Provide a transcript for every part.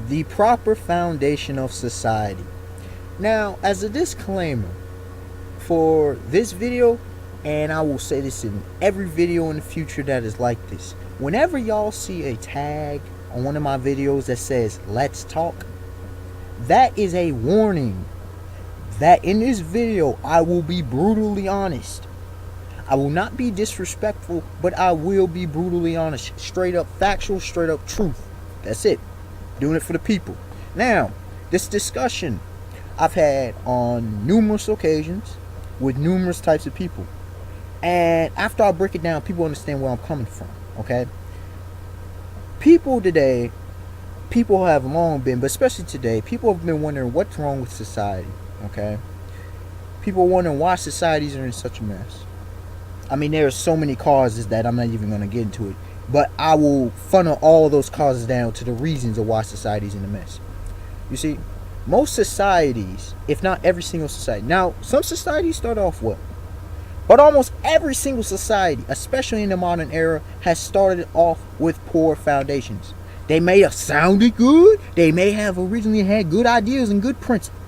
The proper foundation of society. Now, as a disclaimer for this video, and I will say this in every video in the future that is like this, whenever y'all see a tag on one of my videos that says "Let's Talk," that is a warning that in this video I will be brutally honest. I will not be disrespectful, but I will be brutally honest. Straight up factual, straight up truth. That's it. Doing it for the people. Now, this discussion I've had on numerous occasions with numerous types of people. And after I break it down, people understand where I'm coming from. Okay? People today, people have long been, but especially today, people have been wondering what's wrong with society. Okay? People are wondering why societies are in such a mess. I mean, there are so many causes that I'm not even going to get into it. But I will funnel all those causes down to the reasons of why society's in a mess. You see, most societies, if not every single society. Now, some societies start off well. But almost every single society, especially in the modern era, has started off with poor foundations. They may have sounded good. They may have originally had good ideas and good principles.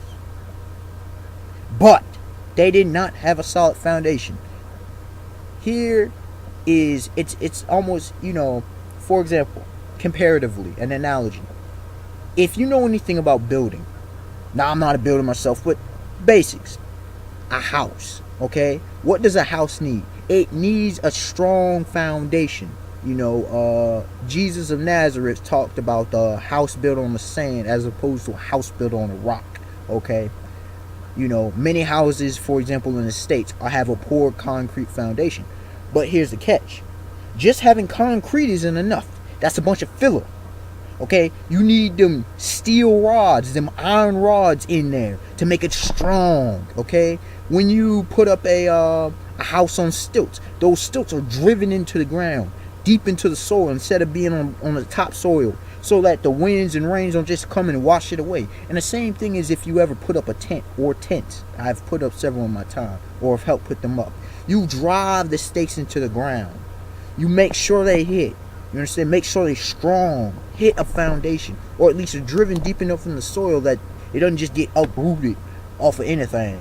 But they did not have a solid foundation. Here is, it's almost, for example, comparatively, an analogy. If you know anything about building, now I'm not a builder myself, but basics. A house, okay? What does a house need? It needs a strong foundation. Jesus of Nazareth talked about the house built on the sand as opposed to a house built on a rock, okay? Many houses, for example, in the States have a poor concrete foundation. But here's the catch. Just having concrete isn't enough. That's a bunch of filler. Okay? You need them steel rods, them iron rods in there to make it strong. Okay? When you put up a house on stilts, those stilts are driven into the ground, deep into the soil instead of being on the top soil, so that the winds and rains don't just come and wash it away. And the same thing is if you ever put up a tent or tents. I've put up several in my time, or have helped put them up. You drive the stakes into the ground. You make sure they hit. You understand? Make sure they're strong. Hit a foundation, or at least are driven deep enough in the soil that it doesn't just get uprooted off of anything.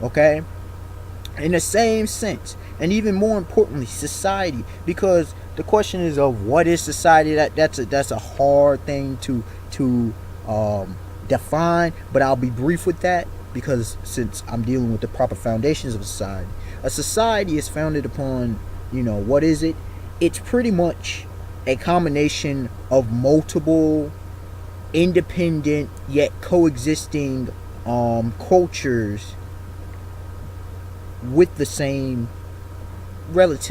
Okay? In the same sense, and even more importantly, society, because the question is of what is society. That's a hard thing to define, but I'll be brief with that because since I'm dealing with the proper foundations of society. A society is founded upon, what is it? It's pretty much a combination of multiple independent yet coexisting cultures with the same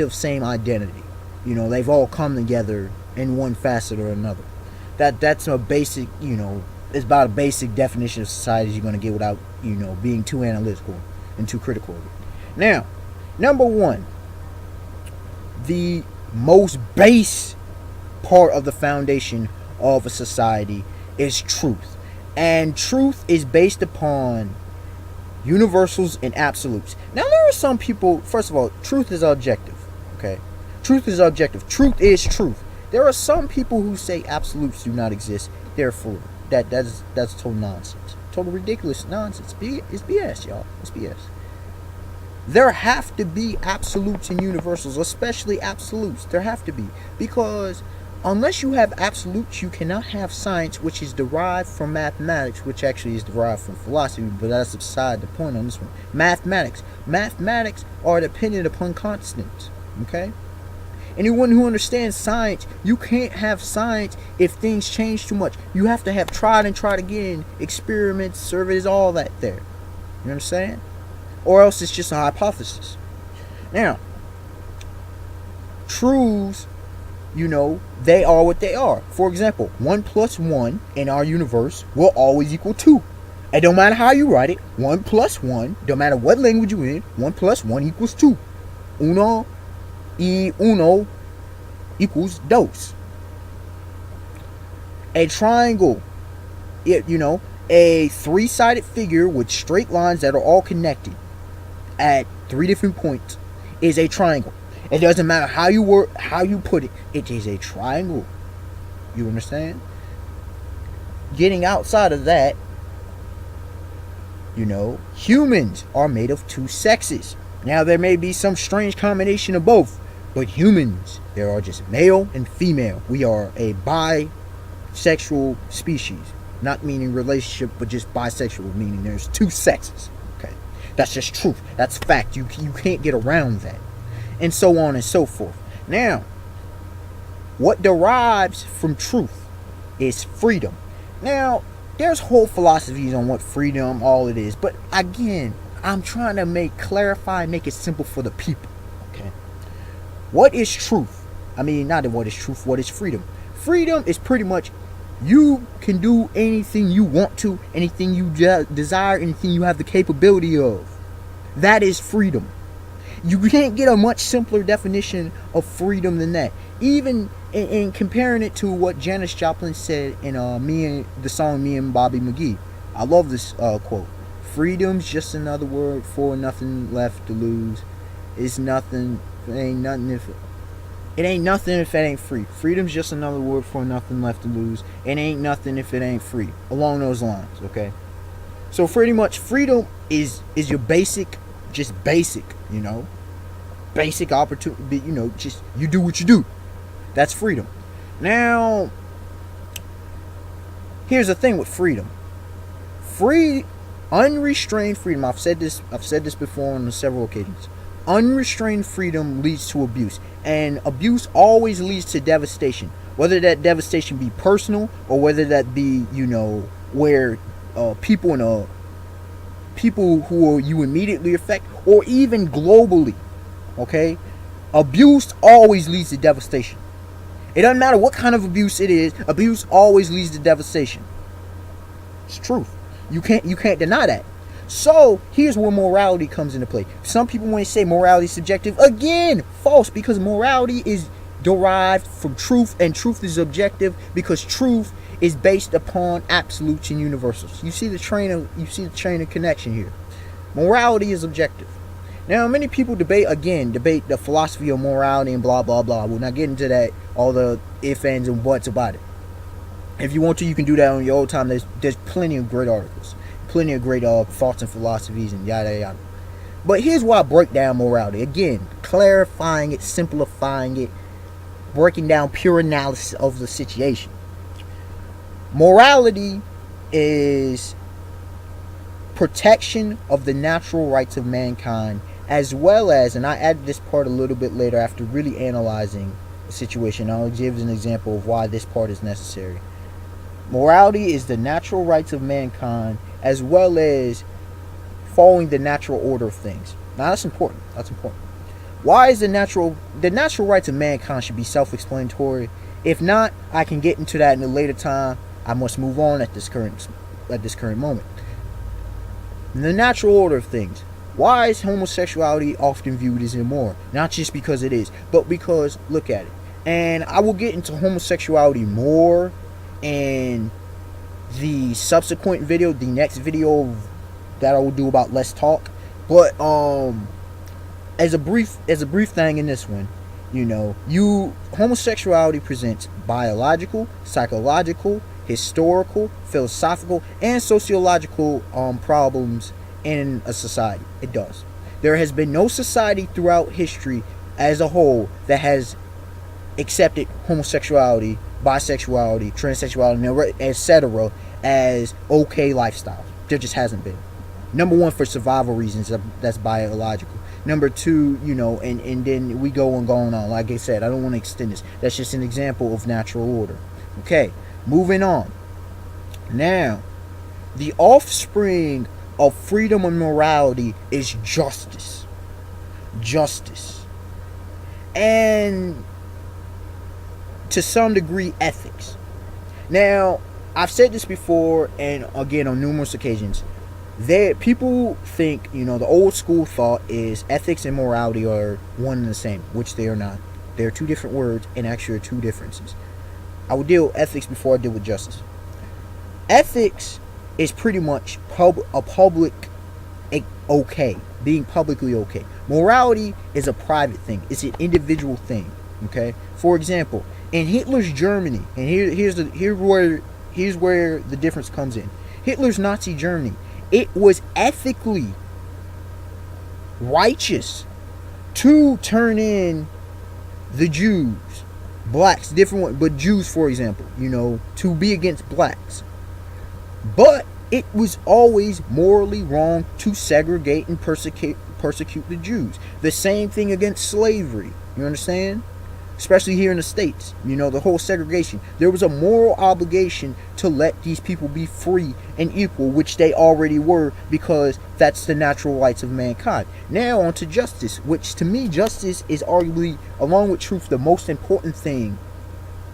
same identity. They've all come together in one facet or another. That's a basic, it's about a basic definition of society you're going to get without, being too analytical and too critical of it. Now, number one, the most base part of the foundation of a society is truth. And truth is based upon universals and absolutes. Now, there are some people, first of all, truth is objective, okay? Truth is objective. Truth is truth. There are some people who say absolutes do not exist, therefore, that's total nonsense. Total ridiculous nonsense. It's BS, y'all. It's BS. There have to be absolutes and universals, especially absolutes. There have to be. Because unless you have absolutes, you cannot have science, which is derived from mathematics, which actually is derived from philosophy, but that's beside the point on this one. Mathematics. Mathematics are dependent upon constants. Okay? Anyone who understands science, you can't have science if things change too much. You have to have tried and tried again, experiments, surveys, all that there. You understand? Or else it's just a hypothesis. Now, truths, they are what they are. For example, 1 plus 1 in our universe will always equal 2. It don't matter how you write it, 1 plus 1, don't matter what language you're in, 1 plus 1 equals 2. Uno y uno equals dos. A triangle, a three-sided figure with straight lines that are all connected at 3 different points is a triangle. It doesn't matter how you put it. It is a triangle. You understand? getting outside of that, humans are made of two sexes. Now, there may be some strange combination of both, but humans, there are just male and female. We are a bisexual species. Not meaning relationship, but just bisexual, meaning there's two sexes. Okay, that's just truth. That's fact. You can't get around that. And so on and so forth. Now, what derives from truth is freedom. Now, there's whole philosophies on what freedom, all it is. But again, I'm trying to make it simple for the people. Okay. What is truth? I mean, not what is truth, what is freedom? Freedom is pretty much you can do anything you want to, anything you desire, anything you have the capability of. That is freedom. You can't get a much simpler definition of freedom than that. Even in comparing it to what Janis Joplin said in the song Me and Bobby McGee. I love this quote. Freedom's just another word for nothing left to lose. It's nothing, it ain't nothing if it ain't free. Freedom's just another word for nothing left to lose. It ain't nothing if it ain't free. Along those lines, okay? So pretty much freedom is your basic, basic opportunity, just you do what you do. That's freedom. Now, here's the thing with freedom. Unrestrained freedom, I've said this before on several occasions. Unrestrained freedom leads to abuse, and abuse always leads to devastation. Whether that devastation be personal or whether that be, where people who you immediately affect, or even globally. Okay, abuse always leads to devastation. It doesn't matter what kind of abuse it is. Abuse always leads to devastation. It's truth. You can't deny that. So here's where morality comes into play. Some people want to say morality is subjective. Again, false, because morality is derived from truth, and truth is objective because truth is based upon absolutes and universals. You see the train of connection here. Morality is objective. Now, many people debate the philosophy of morality and blah blah blah. We'll not get into that, all the ifs, ands, and buts about it. If you want to, you can do that on your own time. There's plenty of great articles, plenty of great thoughts and philosophies and yada yada. But here's why I break down morality. Again, clarifying it, simplifying it, breaking down pure analysis of the situation. Morality is protection of the natural rights of mankind, as well as, and I added this part a little bit later after really analyzing the situation. I'll give an example of why this part is necessary. Morality is the natural rights of mankind, as well as following the natural order of things. Now that's important. Why is the natural rights of mankind should be self-explanatory? If not, I can get into that in a later time. I must move on at this current moment. The natural order of things. Why is homosexuality often viewed as immoral? Not just because it is, but because, look at it. And I will get into homosexuality more in the subsequent video, the next video that I will do about Let's Talk. But as a brief thing in this one, homosexuality presents biological, psychological, historical, philosophical, and sociological problems in a society. It does. There has been no society throughout history as a whole that has accepted homosexuality, bisexuality, transsexuality, etc. as okay lifestyles. There just hasn't been. Number one, for survival reasons, that's biological. Number two, and then we go on going on. Like I said, I don't want to extend this. That's just an example of natural order. Okay, moving on. Now, the offspring of freedom and morality is justice. Justice. And to some degree, ethics. Now, I've said this before, and again on numerous occasions. People think, the old school thought is ethics and morality are one and the same, which they are not. They're two different words and actually are two differences. I will deal with ethics before I deal with justice. Ethics is pretty much being publicly okay. Morality is a private thing. It's an individual thing. Okay. For example, in Hitler's Germany, and here's where here's where the difference comes in. Hitler's Nazi Germany, it was ethically righteous to turn in the Jews, blacks, different one, but Jews, for example, to be against blacks. But it was always morally wrong to segregate and persecute the Jews. The same thing against slavery. You understand? Especially here in the States, the whole segregation. There was a moral obligation to let these people be free and equal, which they already were, because that's the natural rights of mankind. Now on to justice, which to me, justice is arguably, along with truth, the most important thing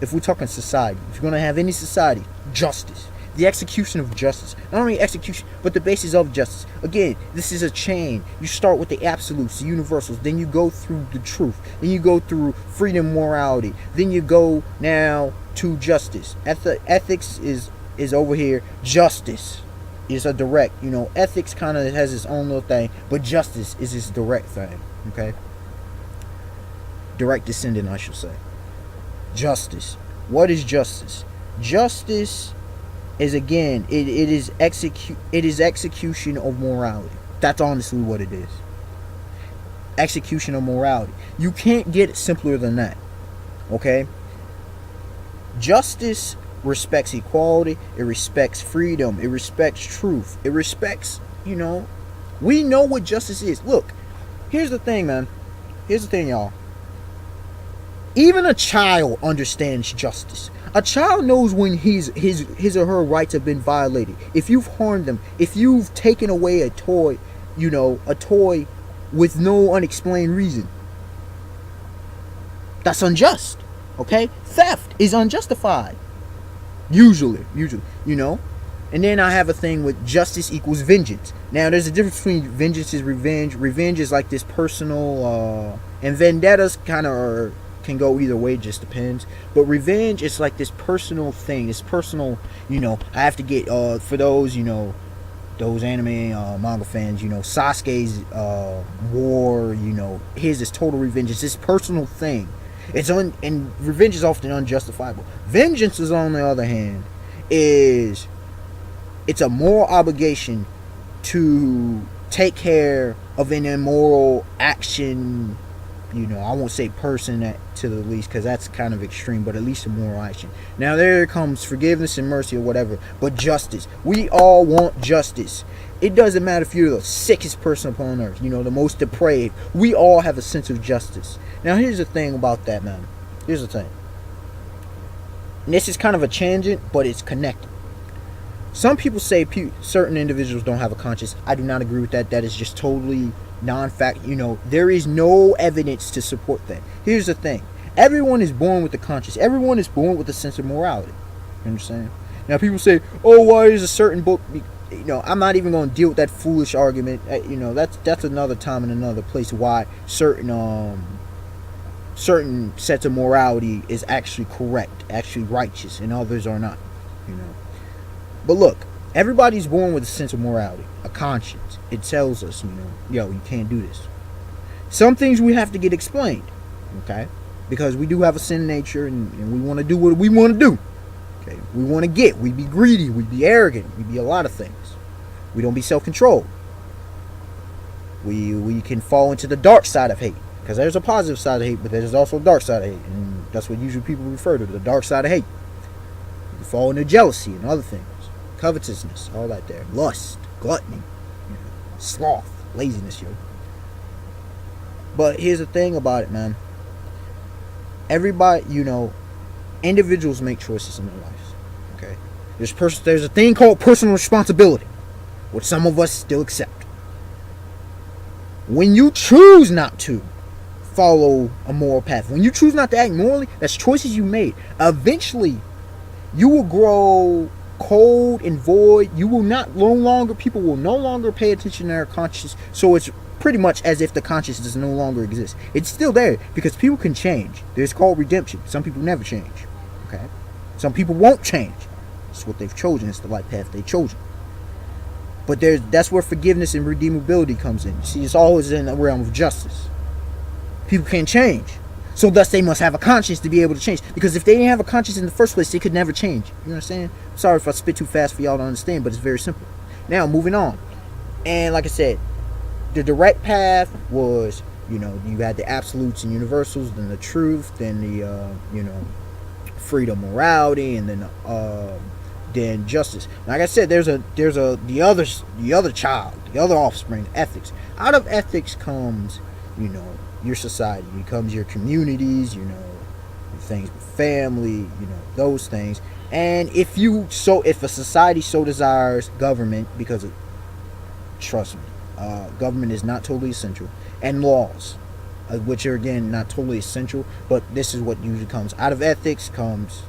if we're talking society. If you're going to have any society, justice. The execution of justice. Not only execution, but the basis of justice. Again, this is a chain. You start with the absolutes, the universals. Then you go through the truth. Then you go through freedom, morality. Then you go now to justice. Ethics is over here. Justice is a direct. Ethics kind of has its own little thing. But justice is its direct thing. Okay? Direct descendant, I should say. Justice. What is justice? Justice is, again, it is execution of morality. That's honestly what it is. Execution of morality. You can't get it simpler than that. Okay? Justice respects equality. It respects freedom. It respects truth. It respects, we know what justice is. Look, here's the thing, man. Here's the thing, y'all. Even a child understands justice. A child knows when his or her rights have been violated. If you've harmed them, if you've taken away a toy, a toy with no unexplained reason, that's unjust. Okay? Theft is unjustified. Usually. And then I have a thing with justice equals vengeance. Now, there's a difference between vengeance and revenge. Revenge is like this personal, and vendettas kind of can go either way, just depends. But revenge is like this personal thing. It's personal, I have to get, for those, those anime manga fans, Sasuke's war, his is total revenge. It's this personal thing. And revenge is often unjustifiable. Vengeance is, on the other hand, it's a moral obligation to take care of an immoral action. I won't say person to the least, because that's kind of extreme, but at least a moral action. Now there comes forgiveness and mercy or whatever, but justice. We all want justice. It doesn't matter if you're the sickest person upon earth, the most depraved. We all have a sense of justice. Now here's the thing about that, man. Here's the thing. And this is kind of a tangent, but it's connected. Some people say certain individuals don't have a conscience. I do not agree with that. That is just totally non-fact. There is no evidence to support that. Here's the thing. Everyone is born with a conscience. Everyone is born with a sense of morality. You understand? Now people say, oh, why is a certain book... I'm not even going to deal with that foolish argument. That's another time and another place why certain sets of morality is actually correct, actually righteous, and others are not. But look, everybody's born with a sense of morality, a conscience. It tells us, you can't do this. Some things we have to get explained, okay? Because we do have a sin nature, and we want to do what we want to do. Okay? We want to get. We be greedy. We be arrogant. We be a lot of things. We don't be self-controlled. We can fall into the dark side of hate. Because there's a positive side of hate, but there's also a dark side of hate. And that's what usually people refer to, the dark side of hate. You fall into jealousy and other things. Covetousness, all that there. Lust, gluttony, sloth, laziness, But here's the thing about it, man. Everybody, individuals make choices in their lives. Okay? There's a thing called personal responsibility, which some of us still accept. When you choose not to follow a moral path, when you choose not to act morally, that's choices you made. Eventually, you will grow cold and void. People will no longer pay attention to their conscience. So it's pretty much as if the conscience does no longer exist. It's still there because people can change. It's called redemption. Some people never change. Okay? Some people won't change. It's what they've chosen. It's the life path they've chosen. But that's where forgiveness and redeemability comes in. See, it's always in the realm of justice. People can't change. So thus they must have a conscience to be able to change. Because if they didn't have a conscience in the first place, they could never change. You know what I'm saying? Sorry if I spit too fast for y'all to understand, but it's very simple. Now, moving on. And like I said, the direct path was, you had the absolutes and universals, then the truth, then the, freedom, morality, and then justice. Like I said, there's the other child, the other offspring, ethics. Out of ethics comes, your society, becomes your communities, things with family, those things. And if a society so desires government, because trust me, government is not totally essential, and laws, which are again not totally essential, but this is what usually comes out of ethics. Comes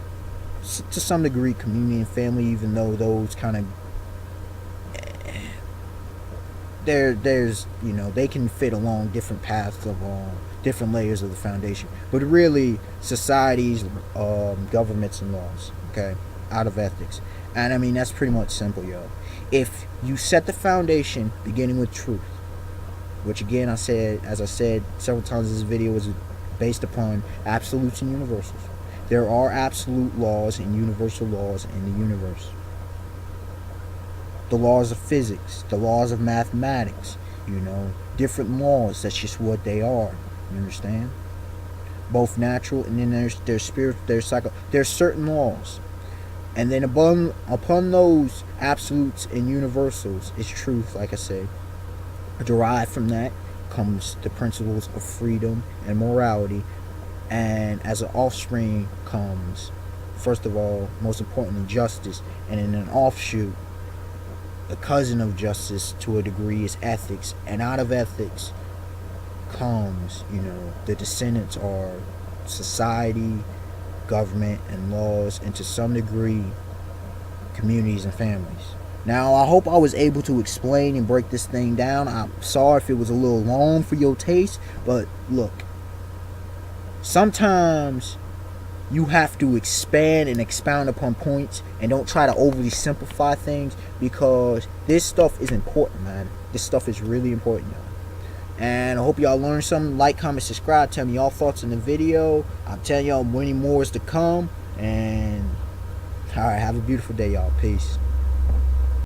to some degree community and family, even though those kind of there's they can fit along different paths of different layers of the foundation, but really societies, governments, and laws, okay, out of ethics. And I mean, that's pretty much simple, yo. If you set the foundation beginning with truth, which again, as I said several times in this video, is based upon absolutes and universals. There are absolute laws and universal laws in the universe. The laws of physics, the laws of mathematics, different laws. That's just what they are. You understand? Both natural, and then there's spiritual, there's psycho. There's certain laws, and then upon those absolutes and universals is truth. Like I said, derived from that comes the principles of freedom and morality, and as an offspring comes, first of all, most importantly, justice, and in an offshoot, a cousin of justice to a degree, is ethics. And out of ethics comes, the descendants are society, government, and laws, and to some degree communities and families. Now, I hope I was able to explain and break this thing down. I'm sorry if it was a little long for your taste, but look, sometimes you have to expand and expound upon points, and don't try to overly simplify things, because this stuff is important, man. This stuff is really important, y'all. And I hope y'all learned something. Like, comment, subscribe. Tell me y'all thoughts in the video. I'm telling y'all many more is to come. And alright, have a beautiful day, y'all. Peace.